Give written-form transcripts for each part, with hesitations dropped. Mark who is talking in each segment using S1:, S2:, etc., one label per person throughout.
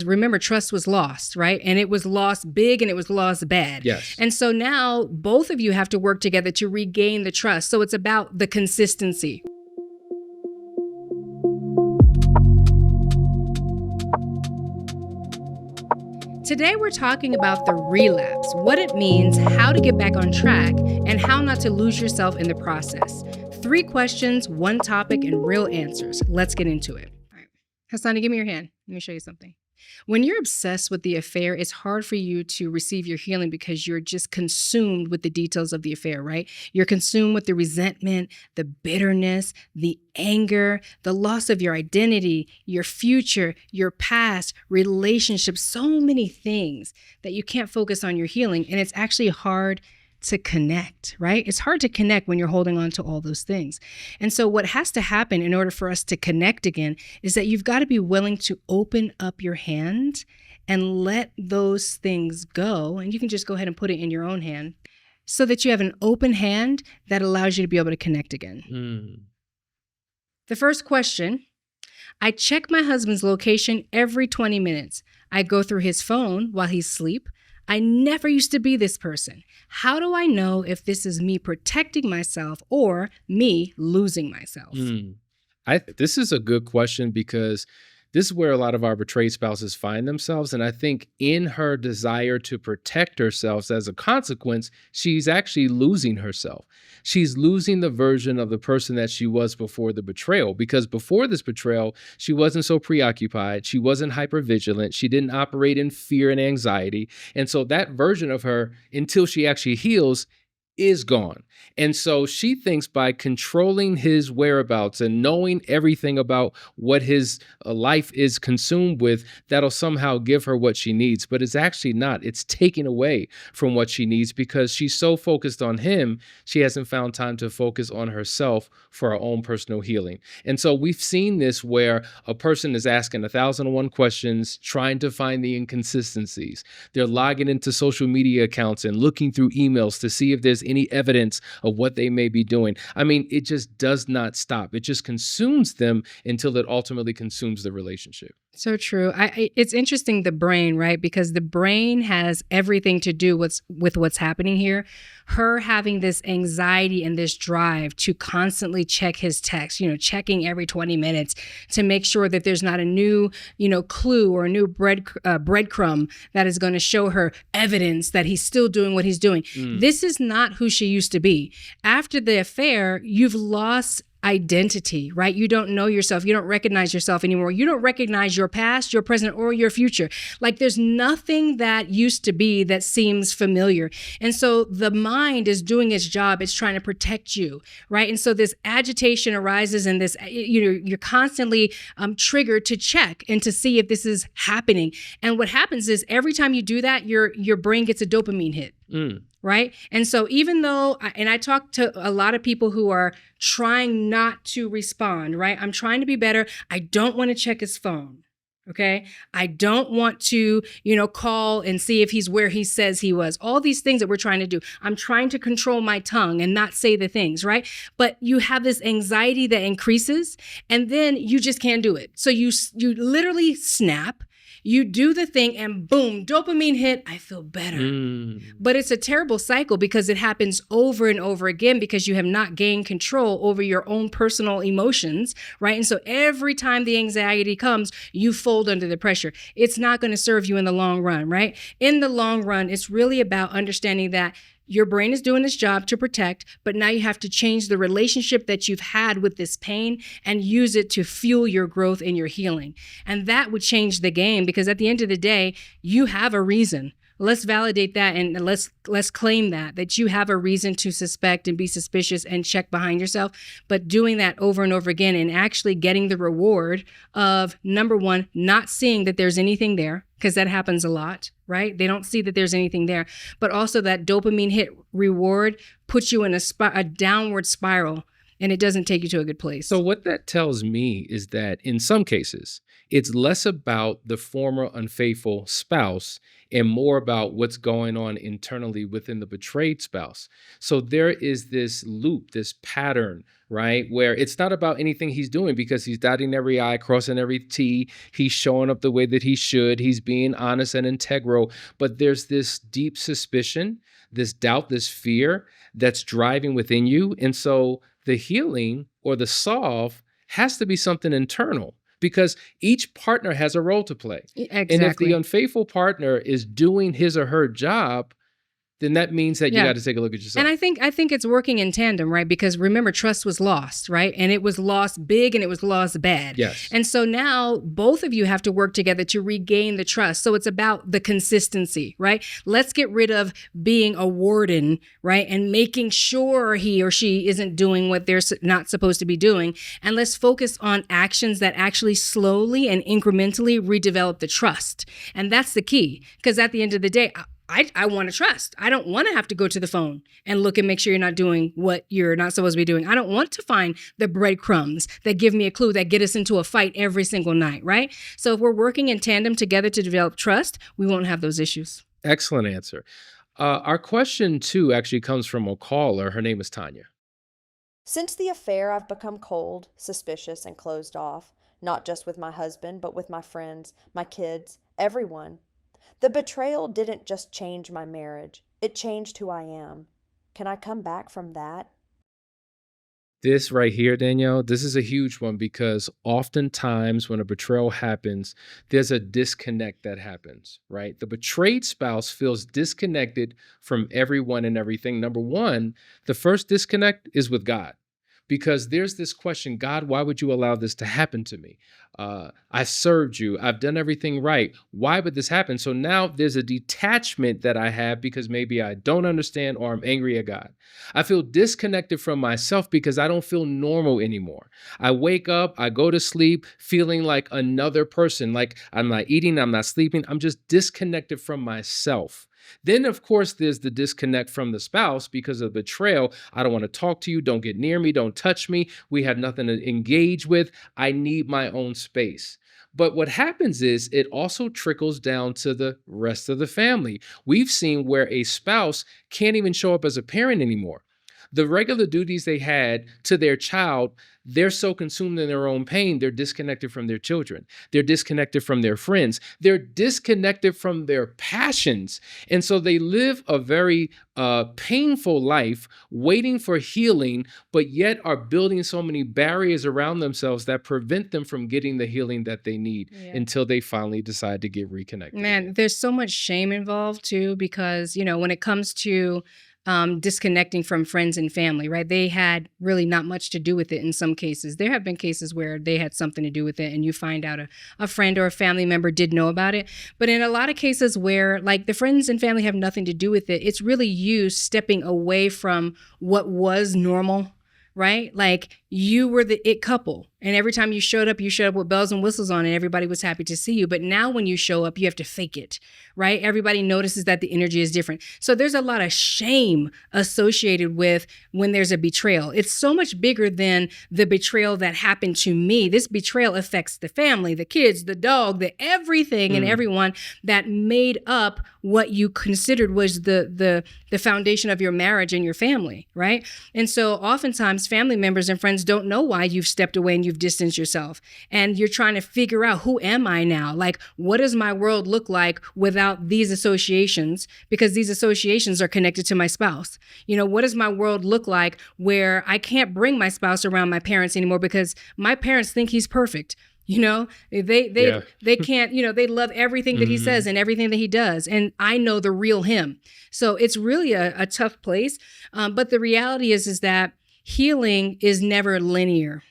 S1: Remember, trust was lost, right? And it was lost big and it was lost bad.
S2: Yes.
S1: And so now both of you have to work together to regain the trust. So it's about the consistency. Today, we're talking about the relapse, what it means, how to get back on track, and how not to lose yourself in the process. 3 questions, 1 topic, and real answers. Let's get into it. All right. Hasani, give me your hand. Let me show you something. When you're obsessed with the affair, it's hard for you to receive your healing because you're just consumed with the details of the affair, right? You're consumed with the resentment, the bitterness, the anger, the loss of your identity, your future, your past, relationships, so many things that you can't focus on your healing. And it's actually hard to connect, right? It's hard to connect when you're holding on to all those things. And so what has to happen in order for us to connect again is that you've got to be willing to open up your hand and let those things go. And you can just go ahead and put it in your own hand so that you have an open hand that allows you to be able to connect again. The first question, I check my husband's location every 20 minutes. I go through his phone while he's asleep. I never used to be this person. How do I know if this is me protecting myself or me losing myself?
S2: This is a good question because this is where a lot of our betrayed spouses find themselves. And I think in her desire to protect herself, as a consequence, she's actually losing herself. She's losing the version of the person that she was before the betrayal, because before this betrayal, she wasn't so preoccupied. She wasn't hypervigilant. She didn't operate in fear and anxiety. And so that version of her, until she actually heals, is gone. And so she thinks by controlling his whereabouts and knowing everything about what his life is consumed with, that'll somehow give her what she needs. But it's actually not. It's taking away from what she needs because she's so focused on him, she hasn't found time to focus on herself for her own personal healing. And so we've seen this where a person is asking 1,001 questions, trying to find the inconsistencies. They're logging into social media accounts and looking through emails to see if there's any evidence of what they may be doing. I mean, it just does not stop. It just consumes them until it ultimately consumes the relationship.
S1: So true. It's interesting, the brain, right? Because the brain has everything to do with what's happening here. Her having this anxiety and this drive to constantly check his text, checking every 20 minutes to make sure that there's not a new, clue or a new breadcrumb that is going to show her evidence that he's still doing what he's doing. This is not who she used to be. After the affair, you've lost identity, right? You don't know yourself. You don't recognize yourself anymore. You don't recognize your past, your present, or your future. Like there's nothing that used to be that seems familiar. And so the mind is doing its job. It's trying to protect you, right? And so this agitation arises and this, you're constantly triggered to check and to see if this is happening. And what happens is every time you do that, your brain gets a dopamine hit. Right. And so even though, I talk to a lot of people who are trying not to respond, right? I'm trying to be better. I don't want to check his phone. Okay. I don't want to, call and see if he's where he says he was. All these things that we're trying to do. I'm trying to control my tongue and not say the things, right? But you have this anxiety that increases and then you just can't do it. So you literally snap. You do the thing and boom, dopamine hit, I feel better. But it's a terrible cycle because it happens over and over again because you have not gained control over your own personal emotions, right? And so every time the anxiety comes, you fold under the pressure. It's not going to serve you in the long run, right? In the long run, it's really about understanding that your brain is doing its job to protect, but now you have to change the relationship that you've had with this pain and use it to fuel your growth and your healing. And that would change the game because at the end of the day, you have a reason. Let's validate that and let's claim that you have a reason to suspect and be suspicious and check behind yourself. But doing that over and over again and actually getting the reward of, number one, not seeing that there's anything there, because that happens a lot, right? They don't see that there's anything there. But also that dopamine hit reward puts you in a downward spiral and it doesn't take you to a good place.
S2: So what that tells me is that in some cases, It's less about the former unfaithful spouse and more about what's going on internally within the betrayed spouse. So there is this loop, this pattern, right? Where it's not about anything he's doing because he's dotting every I, crossing every T. He's showing up the way that he should. He's being honest and integral. But there's this deep suspicion, this doubt, this fear that's driving within you. And so the healing or the solve has to be something internal, because each partner has a role to play.
S1: Exactly.
S2: And if the unfaithful partner is doing his or her job, then that means that you got to take a look at yourself.
S1: And I think it's working in tandem, right? Because remember, trust was lost, right? And it was lost big and it was lost bad.
S2: Yes.
S1: And so now both of you have to work together to regain the trust. So it's about the consistency, right? Let's get rid of being a warden, right? And making sure he or she isn't doing what they're not supposed to be doing. And let's focus on actions that actually slowly and incrementally redevelop the trust. And that's the key. Because at the end of the day, I want to trust. I don't want to have to go to the phone and look and make sure you're not doing what you're not supposed to be doing. I don't want to find the breadcrumbs that give me a clue that get us into a fight every single night, right? So if we're working in tandem together to develop trust, we won't have those issues.
S2: Excellent answer. Our question 2 actually comes from a caller. Her name is Tanya.
S3: Since the affair, I've become cold, suspicious, and closed off, not just with my husband, but with my friends, my kids, everyone. The betrayal didn't just change my marriage. It changed who I am. Can I come back from that?
S2: This right here, Danielle, this is a huge one, because oftentimes when a betrayal happens, there's a disconnect that happens, right? The betrayed spouse feels disconnected from everyone and everything. Number one, the first disconnect is with God. Because there's this question, God, why would you allow this to happen to me? I served you. I've done everything right. Why would this happen? So now there's a detachment that I have because maybe I don't understand or I'm angry at God. I feel disconnected from myself because I don't feel normal anymore. I wake up, I go to sleep feeling like another person, like I'm not eating, I'm not sleeping. I'm just disconnected from myself. Then, of course, there's the disconnect from the spouse because of betrayal. I don't want to talk to you. Don't get near me. Don't touch me. We have nothing to engage with. I need my own space. But what happens is it also trickles down to the rest of the family. We've seen where a spouse can't even show up as a parent anymore. The regular duties they had to their child, they're so consumed in their own pain, they're disconnected from their children. They're disconnected from their friends. They're disconnected from their passions. And so they live a very painful life waiting for healing, but yet are building so many barriers around themselves that prevent them from getting the healing that they need until they finally decide to get reconnected.
S1: Man, there's so much shame involved too, because, when it comes to disconnecting from friends and family, right? They had really not much to do with it in some cases. There have been cases where they had something to do with it and you find out a friend or a family member did know about it. But in a lot of cases where like the friends and family have nothing to do with it, it's really you stepping away from what was normal, right? Like you were the it couple. And every time you showed up with bells and whistles on and everybody was happy to see you. But now when you show up, you have to fake it, right? Everybody notices that the energy is different. So there's a lot of shame associated with when there's a betrayal. It's so much bigger than the betrayal that happened to me. This betrayal affects the family, the kids, the dog, the everything and everyone that made up what you considered was the foundation of your marriage and your family, right? And so oftentimes family members and friends don't know why you've stepped away and you've distanced yourself. And you're trying to figure out, who am I now? Like, what does my world look like without these associations? Because these associations are connected to my spouse. What does my world look like where I can't bring my spouse around my parents anymore because my parents think he's perfect? They can't, they love everything that he says and everything that he does. And I know the real him. So it's really a tough place. But the reality is that healing is never linear.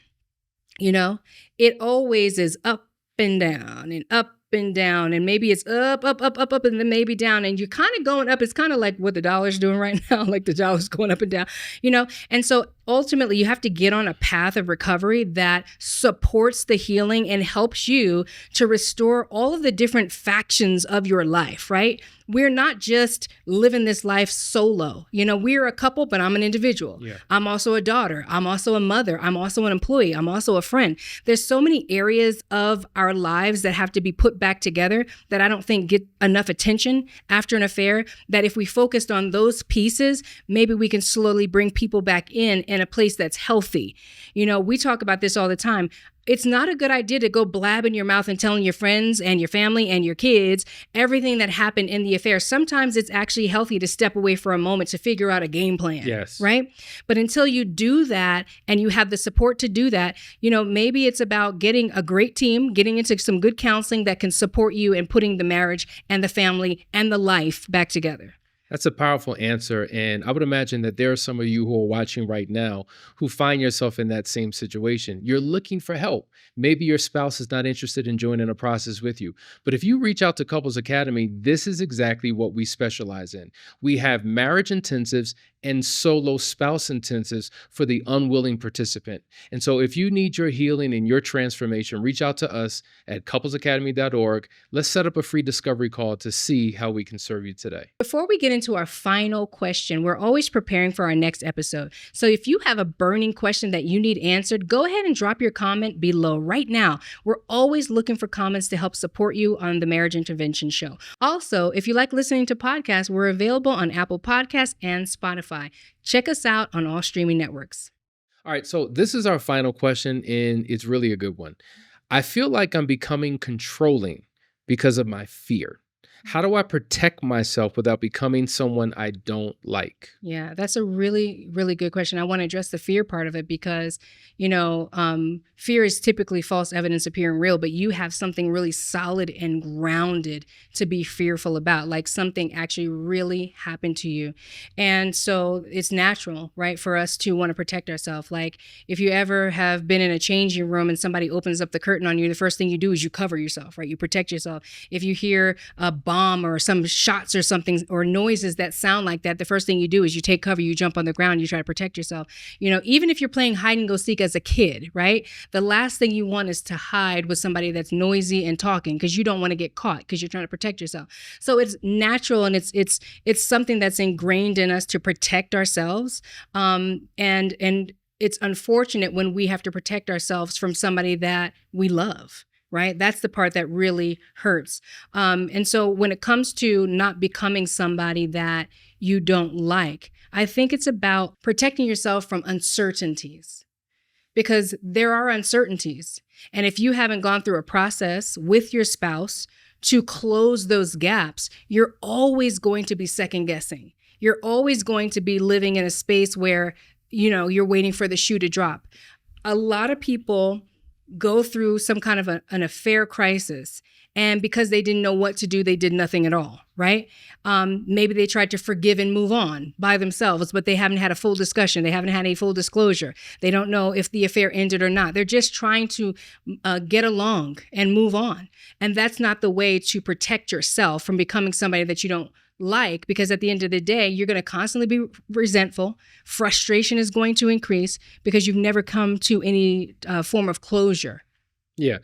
S1: It always is up and down and up and down. And maybe it's up, and then maybe down. And you're kind of going up. It's kind of like what the dollar's doing right now. Like the dollar's going up and down, And so ultimately you have to get on a path of recovery that supports the healing and helps you to restore all of the different factions of your life, right? We're not just living this life solo. We're a couple, but I'm an individual.
S2: Yeah.
S1: I'm also a daughter. I'm also a mother. I'm also an employee. I'm also a friend. There's so many areas of our lives that have to be put back together that I don't think get enough attention after an affair, that if we focused on those pieces, maybe we can slowly bring people back in a place that's healthy. We talk about this all the time. It's not a good idea to go blabbing your mouth and telling your friends and your family and your kids everything that happened in the affair. Sometimes it's actually healthy to step away for a moment to figure out a game plan.
S2: Yes.
S1: Right? But until you do that and you have the support to do that, maybe it's about getting a great team, getting into some good counseling that can support you in putting the marriage and the family and the life back together.
S2: That's a powerful answer. And I would imagine that there are some of you who are watching right now who find yourself in that same situation. You're looking for help. Maybe your spouse is not interested in joining a process with you. But if you reach out to Couples Academy, this is exactly what we specialize in. We have marriage intensives and solo spouse intensives for the unwilling participant. And so if you need your healing and your transformation, reach out to us at couplesacademy.org. Let's set up a free discovery call to see how we can serve you today.
S1: Before we get into our final question, we're always preparing for our next episode. So if you have a burning question that you need answered, go ahead and drop your comment below right now. We're always looking for comments to help support you on the Marriage Intervention Show. Also, if you like listening to podcasts, we're available on Apple Podcasts and Spotify. Check us out on all streaming networks.
S2: All right, so this is our final question, and it's really a good one. I feel like I'm becoming controlling because of my fear. How do I protect myself without becoming someone I don't like?
S1: Yeah, that's a really, really good question. I want to address the fear part of it because, fear is typically false evidence appearing real, but you have something really solid and grounded to be fearful about, like something actually really happened to you. And so it's natural, right, for us to want to protect ourselves. Like if you ever have been in a changing room and somebody opens up the curtain on you, the first thing you do is you cover yourself, right? You protect yourself. If you hear a bomb or some shots or something or noises that sound like that, the first thing you do is you take cover, you jump on the ground, you try to protect yourself. Even if you're playing hide and go seek as a kid, right? The last thing you want is to hide with somebody that's noisy and talking because you don't want to get caught because you're trying to protect yourself. So it's natural and it's something that's ingrained in us to protect ourselves. And it's unfortunate when we have to protect ourselves from somebody that we love. Right? That's the part that really hurts. And so when it comes to not becoming somebody that you don't like, I think it's about protecting yourself from uncertainties because there are uncertainties. And if you haven't gone through a process with your spouse to close those gaps, you're always going to be second guessing. You're always going to be living in a space where, you're waiting for the shoe to drop. A lot of people go through some kind of an affair crisis. And because they didn't know what to do, they did nothing at all, right? Maybe they tried to forgive and move on by themselves, but they haven't had a full discussion. They haven't had a full disclosure. They don't know if the affair ended or not. They're just trying to get along and move on. And that's not the way to protect yourself from becoming somebody that you don't like, because at the end of the day, you're going to constantly be resentful. Frustration is going to increase because you've never come to any form of closure.
S2: Yeah.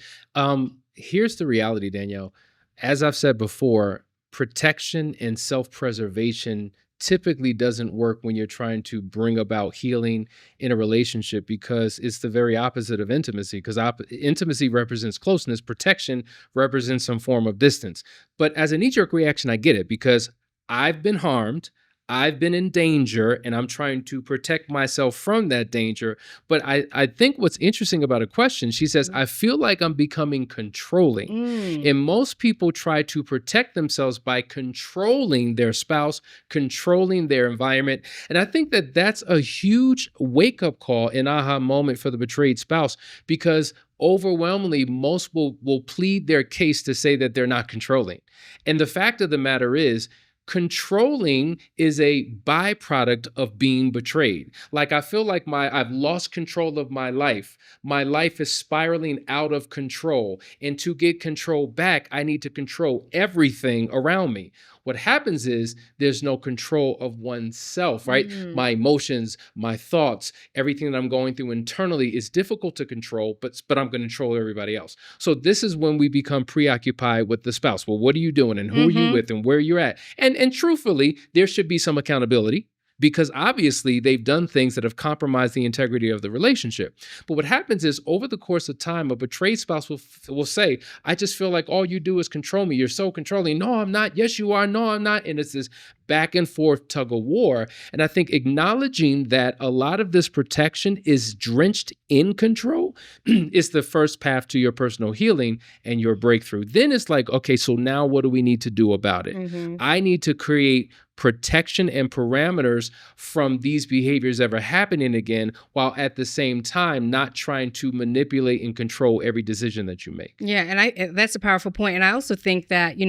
S2: Here's the reality, Danielle. As I've said before, protection and self-preservation typically doesn't work when you're trying to bring about healing in a relationship because it's the very opposite of intimacy, because intimacy represents closeness, protection represents some form of distance. But as a knee-jerk reaction, I get it because I've been harmed, I've been in danger, and I'm trying to protect myself from that danger. But I think what's interesting about a question, she says, I feel like I'm becoming controlling. And most people try to protect themselves by controlling their spouse, controlling their environment. And I think that that's a huge wake-up call, an aha moment for the betrayed spouse, because overwhelmingly, most will plead their case to say that they're not controlling. And the fact of the matter is, controlling is a byproduct of being betrayed. Like I feel like I've lost control of my life. My life is spiraling out of control. And to get control back, I need to control everything around me. What happens is there's no control of oneself, right? My emotions, my thoughts, everything that I'm going through internally is difficult to control, but I'm going to control everybody else. So this is when we become preoccupied with the spouse. Well, what are you doing and who are you with and where you're at? And truthfully, there should be some accountability, because obviously they've done things that have compromised the integrity of the relationship. But what happens is over the course of time, a betrayed spouse will say, I just feel like all you do is control me. You're so controlling. No, I'm not. Yes, you are. No, I'm not. And it's this back and forth tug of war. And I think acknowledging that a lot of this protection is drenched in control is the first path to your personal healing and your breakthrough. Then it's like, okay, so now what do we need to do about it? I need to create protection and parameters from these behaviors ever happening again, while at the same time not trying to manipulate and control every decision that you make.
S1: Yeah, and that's a powerful point. And I also think that,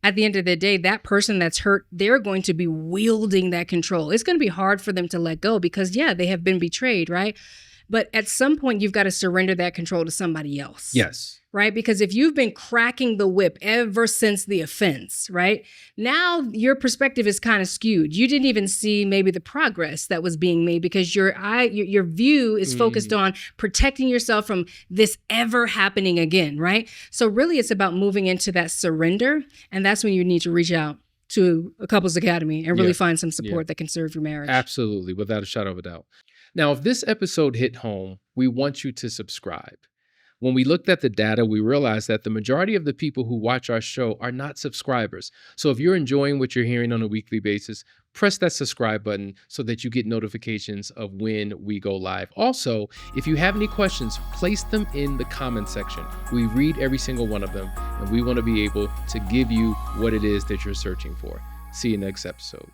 S1: at the end of the day, that person that's hurt, they're going to be wielding that control. It's going to be hard for them to let go because, they have been betrayed, right? But at some point, you've got to surrender that control to somebody else.
S2: Yes.
S1: Right? Because if you've been cracking the whip ever since the offense, right? Now your perspective is kind of skewed. You didn't even see maybe the progress that was being made because your view is focused on protecting yourself from this ever happening again, right? So really it's about moving into that surrender. And that's when you need to reach out to a couples academy and really find some support that can serve your marriage.
S2: Absolutely, without a shadow of a doubt. Now, if this episode hit home, we want you to subscribe. When we looked at the data, we realized that the majority of the people who watch our show are not subscribers. So if you're enjoying what you're hearing on a weekly basis, press that subscribe button so that you get notifications of when we go live. Also, if you have any questions, place them in the comment section. We read every single one of them, and we want to be able to give you what it is that you're searching for. See you next episode.